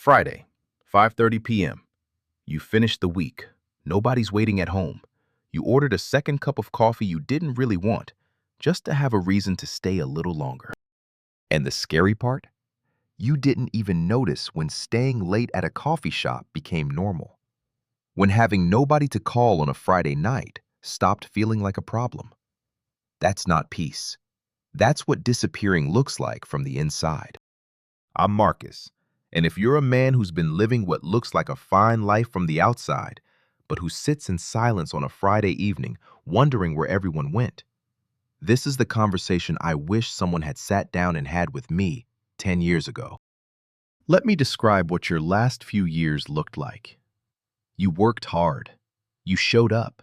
Friday, 5:30 p.m. You finished the week. Nobody's waiting at home. You ordered a second cup of coffee you didn't really want, just to have a reason to stay a little longer. And the scary part? You didn't even notice when staying late at a coffee shop became normal. When having nobody to call on a Friday night stopped feeling like a problem. That's not peace. That's what disappearing looks like from the inside. I'm Marcus, and if you're a man who's been living what looks like a fine life from the outside, but who sits in silence on a Friday evening wondering where everyone went, this is the conversation I wish someone had sat down and had with me 10 years ago. Let me describe what your last few years looked like. You worked hard. You showed up.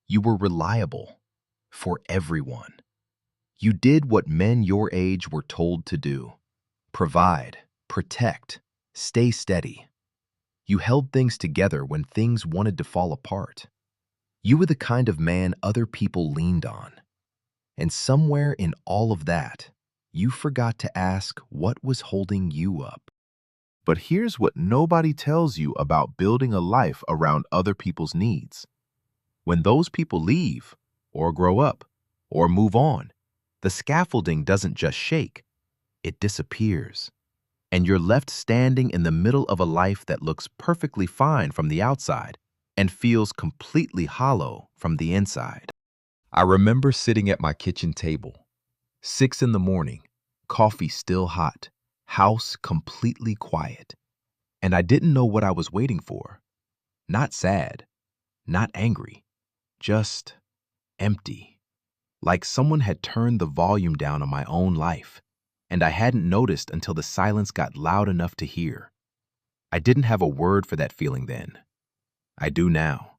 You were reliable. For everyone. You did what men your age were told to do. Provide, protect, stay steady. You held things together when things wanted to fall apart. You were the kind of man other people leaned on. And somewhere in all of that, you forgot to ask what was holding you up. But here's what nobody tells you about building a life around other people's needs. When those people leave, or grow up, or move on, the scaffolding doesn't just shake, it disappears. And you're left standing in the middle of a life that looks perfectly fine from the outside and feels completely hollow from the inside. I remember sitting at my kitchen table, 6 in the morning, coffee still hot, house completely quiet. And I didn't know what I was waiting for. Not sad, not angry, just empty. Like someone had turned the volume down on my own life, and I hadn't noticed until the silence got loud enough to hear. I didn't have a word for that feeling then. I do now,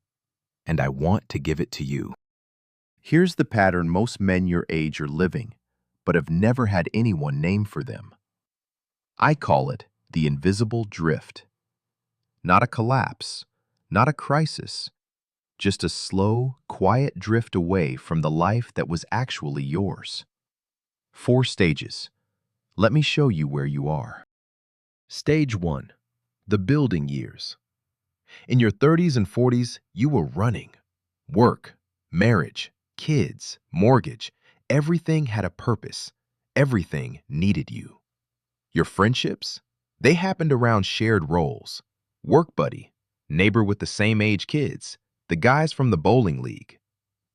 and I want to give it to you. Here's the pattern most men your age are living, but have never had anyone name for them. I call it the invisible drift. Not a collapse, not a crisis, just a slow, quiet drift away from the life that was actually yours. 4 stages. Let me show you where you are. Stage 1. The building years. In your 30s and 40s, you were running. Work, marriage, kids, mortgage. Everything had a purpose. Everything needed you. Your friendships? They happened around shared roles. Work buddy, neighbor with the same age kids, the guys from the bowling league.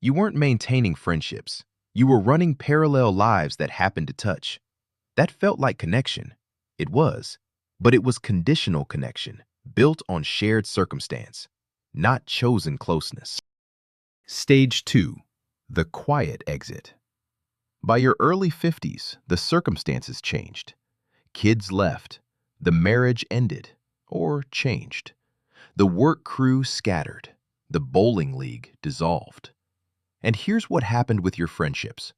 You weren't maintaining friendships. You were running parallel lives that happened to touch. That felt like connection. It was. But it was conditional connection, built on shared circumstance, not chosen closeness. Stage 2. The quiet exit. By your early 50s, the circumstances changed. Kids left. The marriage ended, or changed. The work crew scattered. The bowling league dissolved. And here's what happened with your friendships.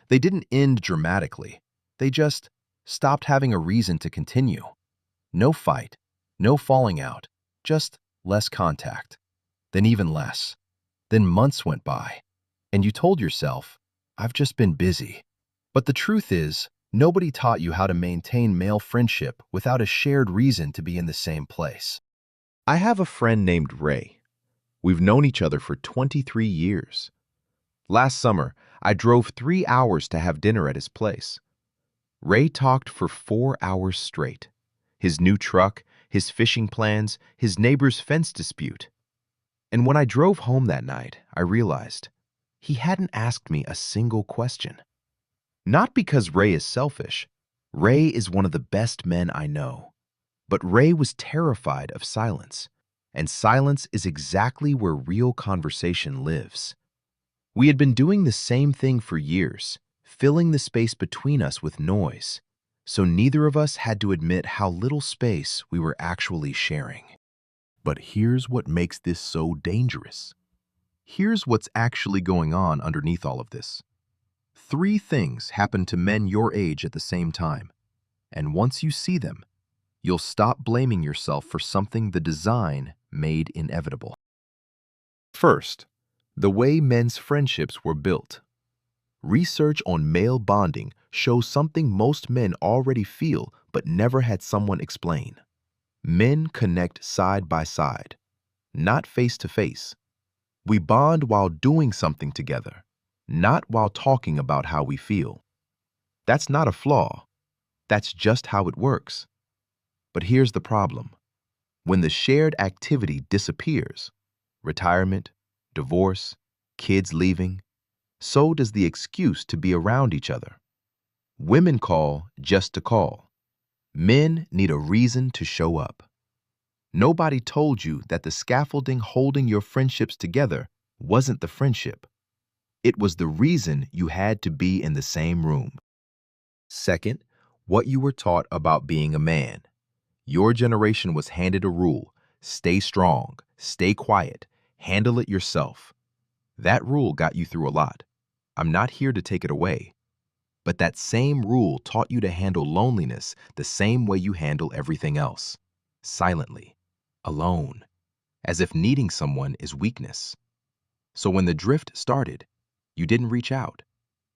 They didn't end dramatically. They just stopped having a reason to continue. No fight, no falling out, just less contact. Then even less. Then months went by, and you told yourself, I've just been busy. But the truth is, nobody taught you how to maintain male friendship without a shared reason to be in the same place. I have a friend named Ray. We've known each other for 23 years. Last summer, I drove 3 hours to have dinner at his place. Ray talked for 4 hours straight. His new truck, his fishing plans, his neighbor's fence dispute. And when I drove home that night, I realized he hadn't asked me a single question. Not because Ray is selfish. Ray is one of the best men I know. But Ray was terrified of silence. And silence is exactly where real conversation lives. We had been doing the same thing for years, filling the space between us with noise, so neither of us had to admit how little space we were actually sharing. But here's what makes this so dangerous. Here's what's actually going on underneath all of this. 3 things happen to men your age at the same time, and once you see them, you'll stop blaming yourself for something the design made inevitable. First, the way men's friendships were built. Research on male bonding shows something most men already feel but never had someone explain. Men connect side by side, not face to face. We bond while doing something together, not while talking about how we feel. That's not a flaw. That's just how it works. But here's the problem. When the shared activity disappears, retirement, divorce, kids leaving, so does the excuse to be around each other. Women call just to call. Men need a reason to show up. Nobody told you that the scaffolding holding your friendships together wasn't the friendship. It was the reason you had to be in the same room. Second, what you were taught about being a man. Your generation was handed a rule: stay strong, stay quiet, handle it yourself. That rule got you through a lot. I'm not here to take it away. But that same rule taught you to handle loneliness the same way you handle everything else: silently, alone, as if needing someone is weakness. So when the drift started, you didn't reach out.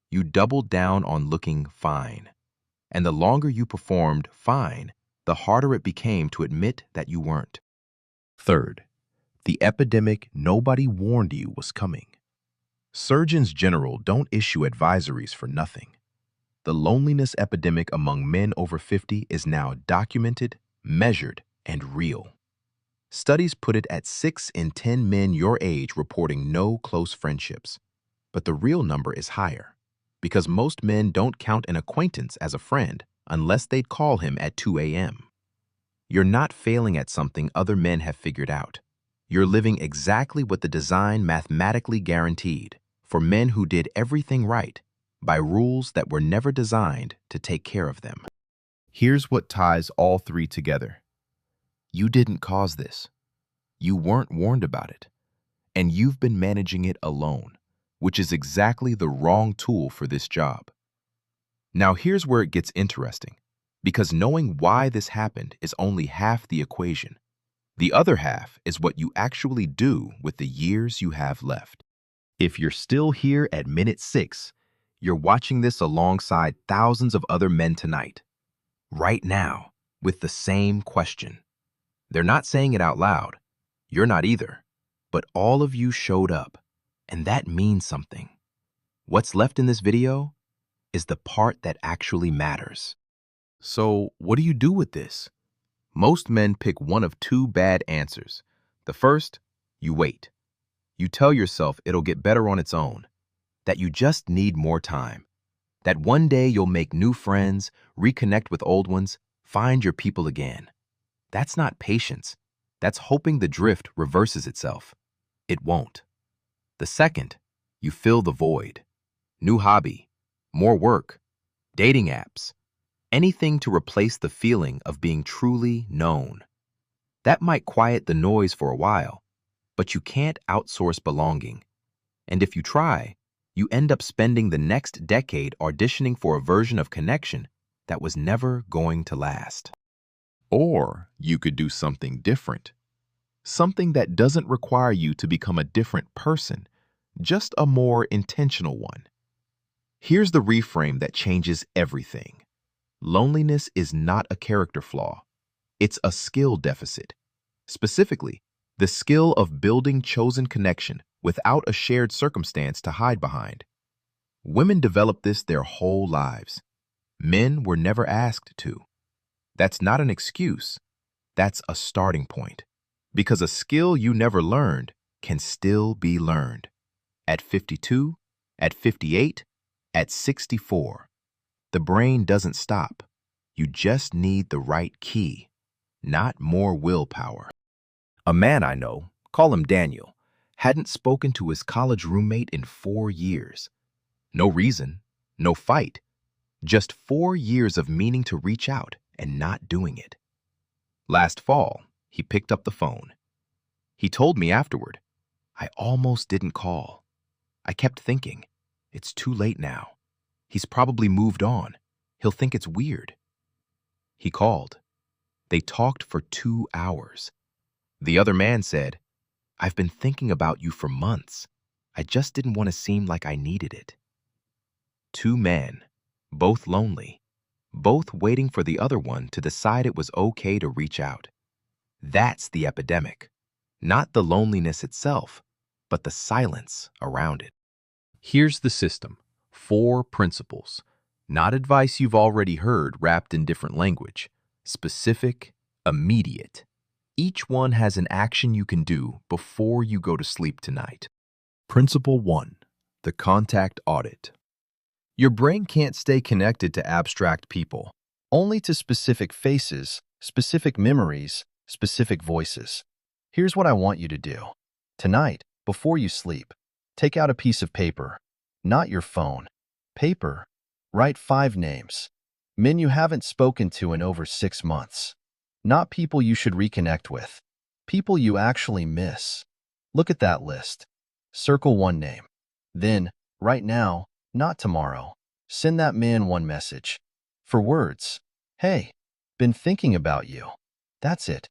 You doubled down on looking fine. And the longer you performed fine, the harder it became to admit that you weren't. Third, the epidemic nobody warned you was coming. Surgeons General don't issue advisories for nothing. The loneliness epidemic among men over 50 is now documented, measured, and real. Studies put it at 6 in 10 men your age reporting no close friendships. But the real number is higher, because most men don't count an acquaintance as a friend unless they'd call him at 2 a.m. You're not failing at something other men have figured out. You're living exactly what the design mathematically guaranteed for men who did everything right by rules that were never designed to take care of them. Here's what ties all three together. You didn't cause this. You weren't warned about it. And you've been managing it alone, which is exactly the wrong tool for this job. Now here's where it gets interesting, because knowing why this happened is only half the equation. The other half is what you actually do with the years you have left. If you're still here at minute 6, you're watching this alongside thousands of other men tonight, right now, with the same question. They're not saying it out loud. You're not either. But all of you showed up, and that means something. What's left in this video is the part that actually matters. So, what do you do with this? Most men pick one of two bad answers. The first, you wait. You tell yourself it'll get better on its own, that you just need more time, that one day you'll make new friends, reconnect with old ones, find your people again. That's not patience. That's hoping the drift reverses itself. It won't. The second, you fill the void. New hobby, more work, dating apps, anything to replace the feeling of being truly known. That might quiet the noise for a while, but you can't outsource belonging. And if you try, you end up spending the next decade auditioning for a version of connection that was never going to last. Or you could do something different. Something that doesn't require you to become a different person, just a more intentional one. Here's the reframe that changes everything. Loneliness is not a character flaw. It's a skill deficit. Specifically, the skill of building chosen connection without a shared circumstance to hide behind. Women develop this their whole lives. Men were never asked to. That's not an excuse. That's a starting point. Because a skill you never learned can still be learned. At 52, at 58, at 64. The brain doesn't stop. You just need the right key, not more willpower. A man I know, call him Daniel, hadn't spoken to his college roommate in 4 years. No reason, no fight, just 4 years of meaning to reach out and not doing it. Last fall, he picked up the phone. He told me afterward, I almost didn't call. I kept thinking, it's too late now. He's probably moved on. He'll think it's weird. He called. They talked for 2 hours. The other man said, I've been thinking about you for months. I just didn't want to seem like I needed it. 2 men, both lonely, both waiting for the other one to decide it was okay to reach out. That's the epidemic. Not the loneliness itself, but the silence around it. Here's the system. 4 principles. Not advice you've already heard wrapped in different language. Specific, immediate. Each one has an action you can do before you go to sleep tonight. Principle 1. The contact audit. Your brain can't stay connected to abstract people, only to specific faces, specific memories, specific voices. Here's what I want you to do. Tonight, before you sleep, take out a piece of paper, not your phone. Paper. Write 5 names. Men you haven't spoken to in over 6 months. Not people you should reconnect with. People you actually miss. Look at that list. Circle 1 name. Then, right now, not tomorrow, send that man 1 message. For words. Hey, been thinking about you. That's it.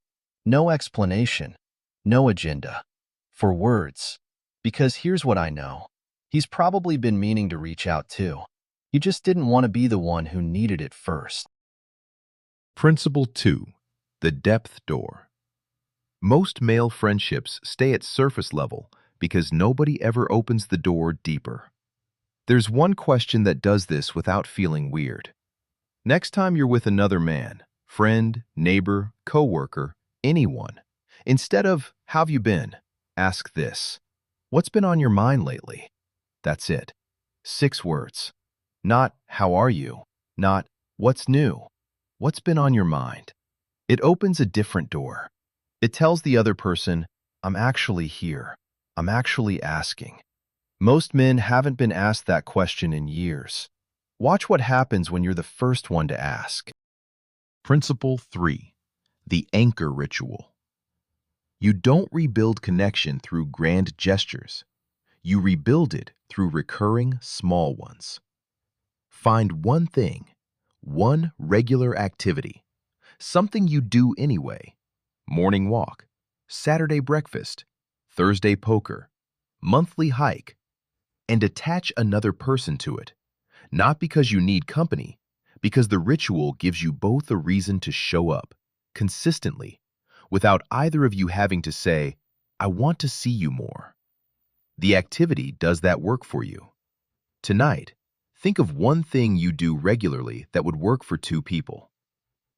No explanation. No agenda. For words. Because here's what I know. He's probably been meaning to reach out too. You just didn't want to be the one who needed it first. Principle 2. The depth door. Most male friendships stay at surface level because nobody ever opens the door deeper. There's one question that does this without feeling weird. Next time you're with another man, friend, neighbor, coworker, anyone, instead of, "How've you been?" ask this. "What's been on your mind lately?" That's it. 6 words. Not, "How are you?" Not, "What's new?" What's been on your mind? It opens a different door. It tells the other person, "I'm actually here. I'm actually asking." Most men haven't been asked that question in years. Watch what happens when you're the first one to ask. Principle 3. The anchor ritual. You don't rebuild connection through grand gestures. You rebuild it through recurring small ones. Find one thing, one regular activity, something you do anyway. Morning walk, Saturday breakfast, Thursday poker, monthly hike, and attach another person to it. Not because you need company, because the ritual gives you both a reason to show up, consistently, without either of you having to say, "I want to see you more." The activity does that work for you. Tonight, think of one thing you do regularly that would work for 2 people.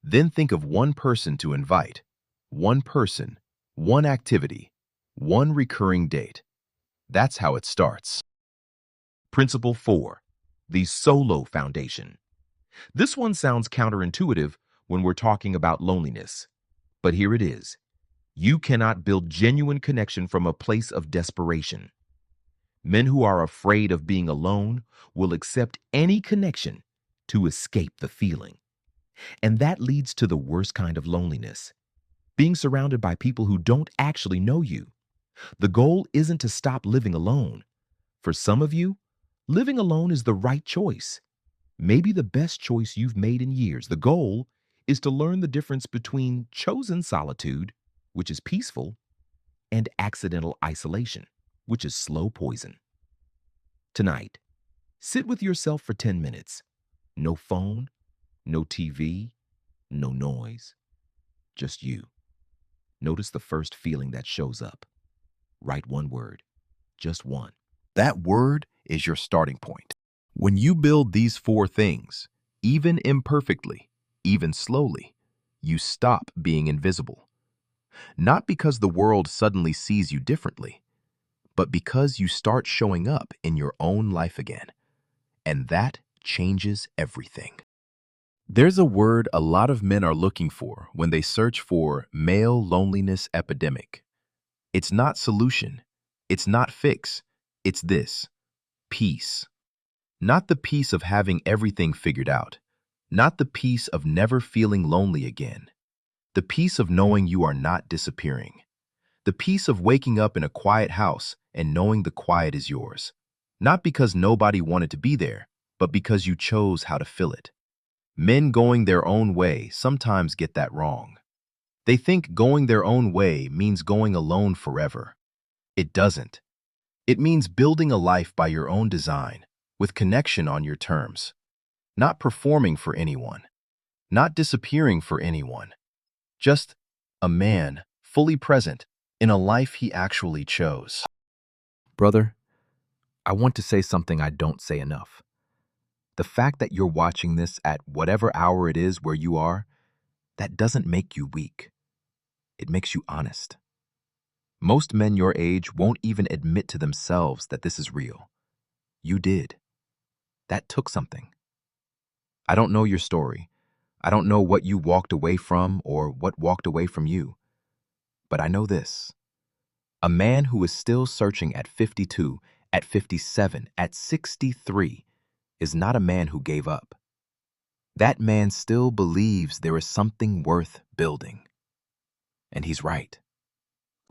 Then think of one person to invite, one person, one activity, one recurring date. That's how it starts. Principle 4. The solo foundation. This one sounds counterintuitive when we're talking about loneliness, but here it is. You cannot build genuine connection from a place of desperation. Men who are afraid of being alone will accept any connection to escape the feeling. And that leads to the worst kind of loneliness, being surrounded by people who don't actually know you. The goal isn't to stop living alone. For some of you, living alone is the right choice, maybe the best choice you've made in years. The goal is to learn the difference between chosen solitude, which is peaceful, and accidental isolation, which is slow poison. Tonight, sit with yourself for 10 minutes. No phone, no TV, no noise, just you. Notice the first feeling that shows up. Write one word, just one. That word is your starting point. When you build these 4 things, even imperfectly, even slowly, you stop being invisible. Not because the world suddenly sees you differently, but because you start showing up in your own life again. And that changes everything. There's a word a lot of men are looking for when they search for male loneliness epidemic. It's not solution. It's not fix. It's this: peace. Not the peace of having everything figured out. Not the peace of never feeling lonely again. The peace of knowing you are not disappearing. The peace of waking up in a quiet house and knowing the quiet is yours. Not because nobody wanted to be there, but because you chose how to fill it. Men going their own way sometimes get that wrong. They think going their own way means going alone forever. It doesn't. It means building a life by your own design, with connection on your terms. Not performing for anyone. Not disappearing for anyone. Just A man fully present in a life he actually chose. Brother, I want to say something I don't say enough. The fact that you're watching this at whatever hour it is where you are, that doesn't make you weak. It makes you honest. Most men your age won't even admit to themselves that this is real. You did. That took something. I don't know your story. I don't know what you walked away from or what walked away from you. But I know this. A man who is still searching at 52, at 57, at 63 is not a man who gave up. That man still believes there is something worth building. And he's right.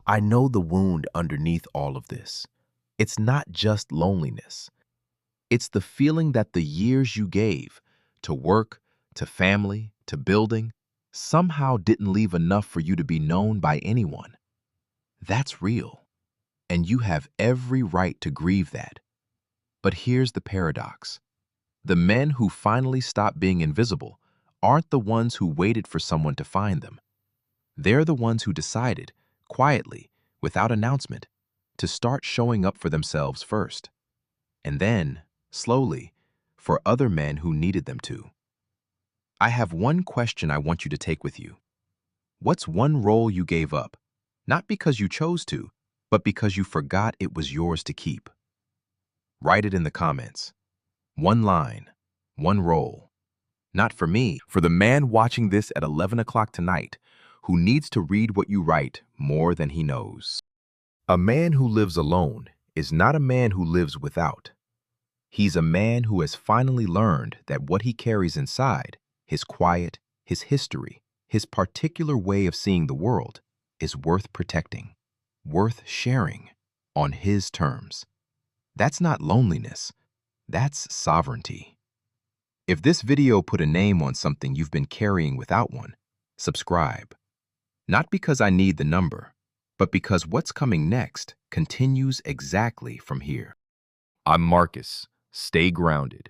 I know the wound underneath all of this. It's not just loneliness. It's the feeling that the years you gave to work, to family, to building, somehow didn't leave enough for you to be known by anyone. That's real. And you have every right to grieve that. But here's the paradox. The men who finally stop being invisible aren't the ones who waited for someone to find them. They're the ones who decided, quietly, without announcement, to start showing up for themselves first. And then, slowly, for other men who needed them to. I have one question I want you to take with you. What's one role you gave up, not because you chose to, but because you forgot it was yours to keep? Write it in the comments. One line, one role. Not for me, for the man watching this at 11 o'clock tonight, who needs to read what you write more than he knows. A man who lives alone is not a man who lives without. He's a man who has finally learned that what he carries inside, his quiet, his history, his particular way of seeing the world, is worth protecting, worth sharing, on his terms. That's not loneliness, that's sovereignty. If this video put a name on something you've been carrying without one, subscribe. Not because I need the number, but because what's coming next continues exactly from here. I'm Marcus. Stay grounded.